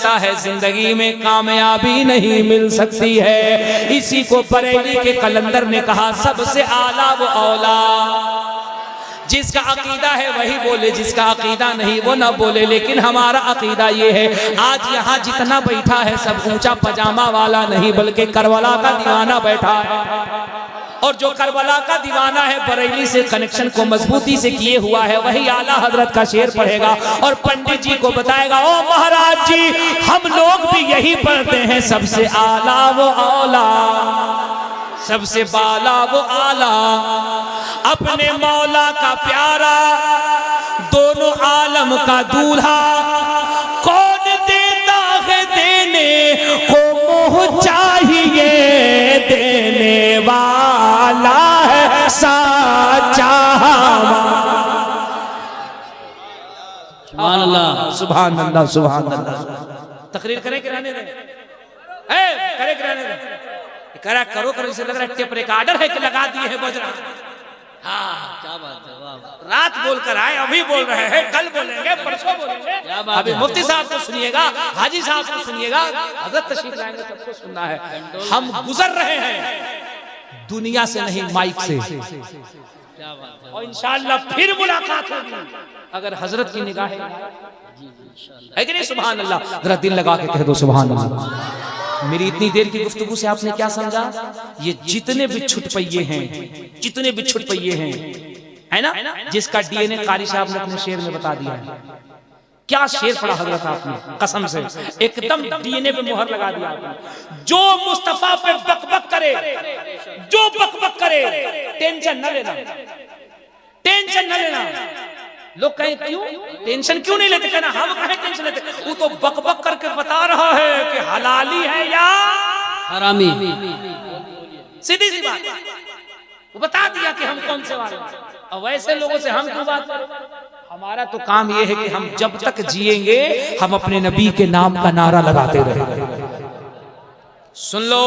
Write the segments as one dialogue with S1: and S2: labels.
S1: सकता है, जिंदगी में कामयाबी नहीं मिल सकती है। इसी को बरेली के कलंदर ने कहा, सबसे आला वो औला। जिसका अकीदा है वही बोले, जिसका अकीदा नहीं वो ना बोले। लेकिन हमारा अकीदा ये है, आज यहाँ जितना बैठा है सब ऊंचा पजामा वाला नहीं, बल्कि करबला का दीवाना बैठा है। और जो करबला का दीवाना है, बरेली से कनेक्शन को मजबूती से किए हुआ है, वही आला हजरत का शेर पढ़ेगा और पंडित जी को बताएगा, ओ महाराज जी हम लोग भी यही पढ़ते हैं, सबसे आला वो औला, सबसे बाला वो आला, अपने मौला का प्यारा, दोनों आलम का दूल्हा, कौन देता है देने को मोह चाहिए, देने वाला है साचा। सुभान अल्लाह, सुभान अल्लाह, सुभान अल्लाह। तकरीर करें कि रहने दें? करे कि रहने दें? करा करो करो, इसे लग रहा है टेप रिकॉर्डर है कि लगा दिए है बज रहा। हाँ क्या बात है, वाह। रात बोलकर आए, अभी बोल रहे हैं, कल बोलेंगे, परसों बोलेंगे। अभी मुफ्ती साहब को सुनिएगा, हाजी साहब को सुनिएगा, हजरत तशरीफ लाएंगे, सबको सुनना है। हम गुजर रहे हैं दुनिया से नहीं, माइक से, और इंशाअल्लाह फिर मुलाकात होगी अगर हजरत की निगाह है कि नहीं। सुभान अल्लाह, जरा दिल लगा के कह दो सुभान अल्लाह। मेरी इतनी देर की गुफ्तगू से आपने क्या समझा? ये जितने भी छुटपैये हैं, जितने भी छुटपैये हैं, है ना, जिसका डीएनए कारी साहब ने अपने शेर में बता दिया है। क्या शेर पढ़ा हजरत आपने, कसम से एकदम डीएनए पे मोहर लगा दिया आपने। जो मुस्तफा पे बकबक करे, जो बकबक करे, टेंशन न लेना, टेंशन न लेना। लोग कहें क्यों टेंशन क्यों नहीं लेते, कहना हम कहें टेंशन लेते, वो तो बकबक करके बता रहा है कि हलाली है या हरामी, सीधी सी बात, वो बता दिया कि हम कौन से वाले। और वैसे लोगों से हम क्यों बात करें? हमारा तो काम ये है कि हम जब तक जिएंगे हम अपने नबी के नाम का नारा लगाते रहेंगे। सुन लो,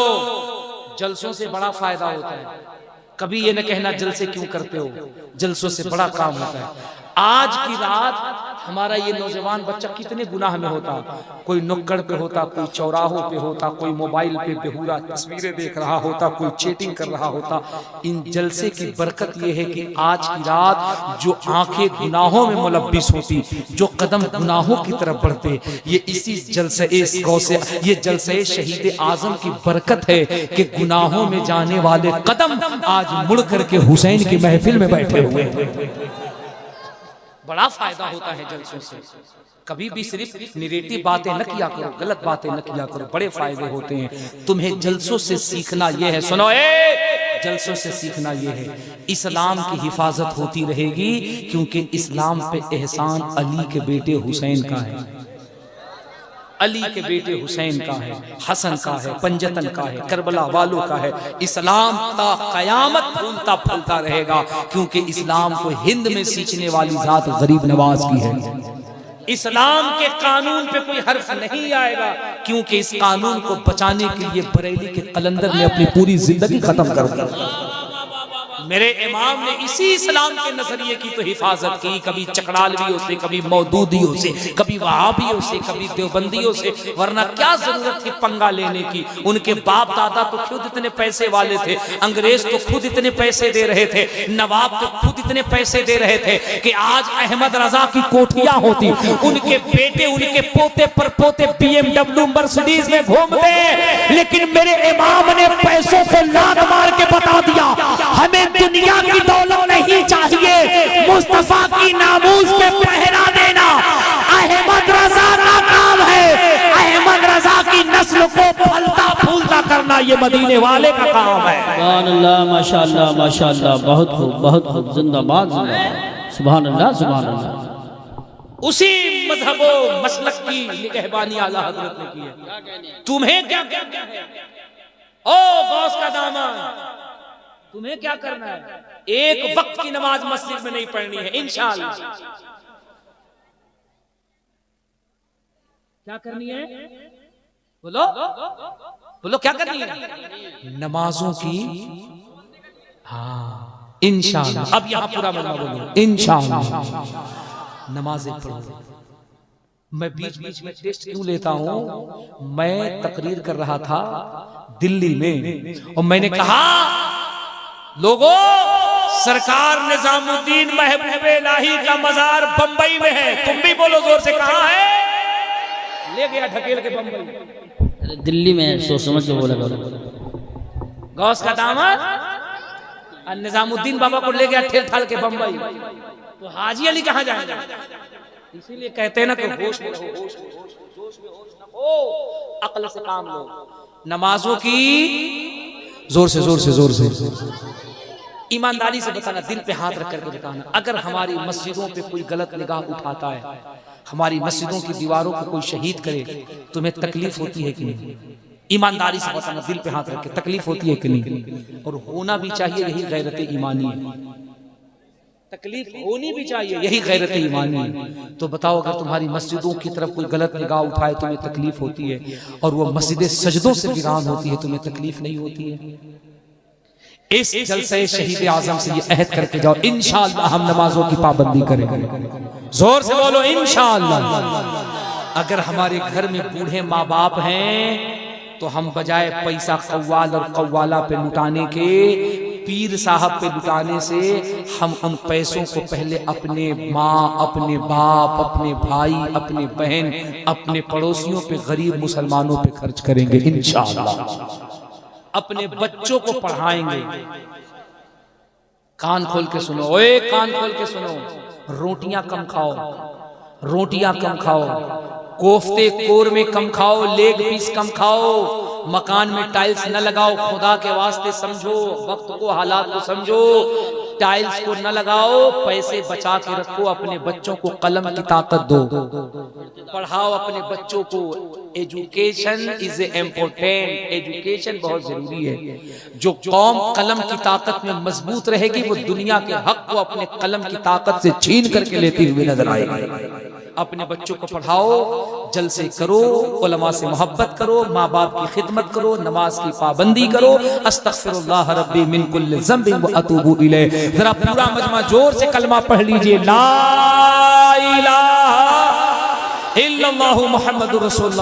S1: जलसों से बड़ा फायदा होता है। कभी ये न कहना जलसे क्यों करते हो, जलसों से बड़ा काम होता है। आज की रात हमारा ये नौजवान बच्चा कितने गुनाह में होता, कोई नुक्कड़ पे होता, कोई चौराहों पे होता, कोई मोबाइल पे बेहुदा तस्वीरें देख रहा होता, कोई चैटिंग कर रहा होता। इन जलसे की बरकत ये है कि आज की रात जो आंखें गुनाहों में मुलब्बिस होती, जो कदम गुनाहों की तरफ बढ़ते, ये इसी जलसे गौसे, ये जलसे शहीद आजम की बरकत है कि गुनाहों में जाने वाले कदम आज मुड़ करके हुसैन की महफिल में बैठे हुए हैं। बड़ा फायदा होता है जलसों से। कभी भी सिर्फ निगेटिव बातें न किया करो, गलत बातें न किया करो, बड़े फायदे होते हैं। तुम्हें जलसों से सीखना यह है, सुनो जलसों से सीखना यह है, इस्लाम की हिफाजत होती रहेगी, क्योंकि इस्लाम पे एहसान अली के बेटे हुसैन का है, अली के बेटे हुसैन का है, हसन का है, पंजतन का है, करबला वालों का है। इस्लाम का कयामत फूलता फलता रहेगा, क्योंकि इस्लाम को हिंद में सींचने वाली जात गरीब नवाज की है। इस्लाम के कानून पे कोई हर्फ नहीं आएगा, क्योंकि इस कानून को बचाने के लिए बरेली के कलंदर ने अपनी पूरी जिंदगी खत्म कर दी। मेरे इमाम ने इसी इस्लाम के नजरिए की तो हिफाजत की, कभी चकड़ालवियों से, कभी मौदूदियों से, कभी वहाबियों से, कभी देवबंदियों से, वरना क्या जरूरत थी पंगा लेने की। उनके बाप दादा तो खुद इतने पैसे वाले थे, अंग्रेज तो खुद इतने पैसे दे रहे थे, नवाब तो खुद इतने पैसे दे रहे थे कि आज अहमद रजा की कोठियां होती, उनके बेटे उनके पोते पर पोते BMW मर्सिडीज में घूमते। लेकिन मेरे इमाम ने पैसों को लात मार के बता दिया, हमें दुनिया की दौलत नहीं चाहिए, मुस्तफा की नामूस पे पहरा देना अहमद रजा का काम है। अहमद रजा की नस्ल को फलता फूलता करना ये मदीने वाले का काम है। सुभान अल्लाह, माशाअल्लाह, माशाअल्लाह, बहुत खूब, बहुत खूब, जिंदाबाद, जिंदाबाद, सुभान अल्लाह, सुभान अल्लाह। उसी मजहबो मसलक की निगहबानी आला हजरत ने की है। तुम्हें क्या क्या है, ओ गौस का दामन, तुम्हें क्या करना है? एक वक्त की नमाज मस्जिद में नहीं पढ़नी है इंशाअल्लाह। क्या करनी है? बोलो बोलो, क्या करनी है? नमाजों की, हाँ इंशाअल्लाह। अब यहां पूरा मना बोलो, इंशाअल्लाह नमाजें पढ़ो। मैं बीच बीच में टेस्ट क्यों लेता हूं? मैं तकरीर कर रहा था दिल्ली में और मैंने कहा लोगों, सरकार निजामुद्दीन महबूब इलाही का मजार बंबई में है। तुम भी बोलो जोर से, कहां है? ले गया ढकेल के बंबई।
S2: दिल्ली में सोच समझ के बोला
S1: गौस का दामाद और निजामुद्दीन बाबा को ले गया ठेल ठाल के बंबई। तो हाजी अली कहां जाएंगे? इसीलिए कहते हैं ना कि होश में रहो, जोश में होश ना हो, अक्ल से काम लो। नमाजों की जोर से जोर से जोर से ईमानदारी से बताना, दिल पे हाथ रख करके बताना। अगर हमारी मस्जिदों पे कोई गलत निगाह उठाता है, हमारी मस्जिदों की दीवारों को कोई शहीद करे, तुम्हें तकलीफ होती है कि नहीं? ईमानदारी से बताना, दिल पे हाथ रख के, तकलीफ होती है कि नहीं? और होना भी चाहिए, यही गैरत ईमानी है। तकलीफ होनी भी चाहिए, यही गैरत ईमानी है। तो बताओ, अगर तुम्हारी मस्जिदों की तरफ कोई गलत निगाह उठाए तुम्हें तकलीफ होती है, और वो मस्जिद सजदों से वीरान होती है, तुम्हें तकलीफ नहीं होती है? इस जलसे शहीद आजम से ये अहद करके जाओ, इंशाअल्लाह हम नमाजों की पाबंदी करेंगे। जोर से बोलो इंशाअल्लाह। अगर हमारे घर में बूढ़े माँ बाप हैं तो हम बजाय पैसा कव्वाल और कव्वाला पे लुटाने के, पीर साहब पे लुटाने से, हम उन पैसों को पहले अपने माँ, अपने बाप, अपने भाई, अपने बहन, अपने पड़ोसियों पे, गरीब मुसलमानों पे खर्च करेंगे इंशाअल्लाह। अपने बच्चों को पढ़ाएंगे। कान खोल के सुनो, ओए कान खोल के सुनो। रोटियां कम खाओ, रोटियां कम खाओ, कोफ्ते कोरमे कम खाओ, लेग पीस कम खाओ, मकान में टाइल्स न लगाओ, खुदा के वास्ते समझो, वक्त को, हालात को समझो, टाइल्स को न लगाओ, पैसे बचा के रखो, अपने बच्चों को कलम की ताकत दो, पढ़ाओ अपने बच्चों को। एजुकेशन इज इम्पोर्टेंट, एजुकेशन बहुत जरूरी है। जो कौम कलम की ताकत में मजबूत रहेगी, वो दुनिया के हक को अपने कलम की ताकत से छीन करके लेती हुई नजर आएगी। अपने बच्चों को पढ़ाओ, जलसे करो, उलमा से मोहब्बत करो, माँ बाप की खिदमत करो, नमाज की पाबंदी करो। अस्तगफिरुल्लाह रब्बी मिन कुल्लि ज़ंबिन व अतूबु इलैह। जरा पूरा मजमा जोर से कलमा पढ़ लीजिए, ला इलाहा इल्लल्लाहु मुहम्मदुर रसूलुल्लाह।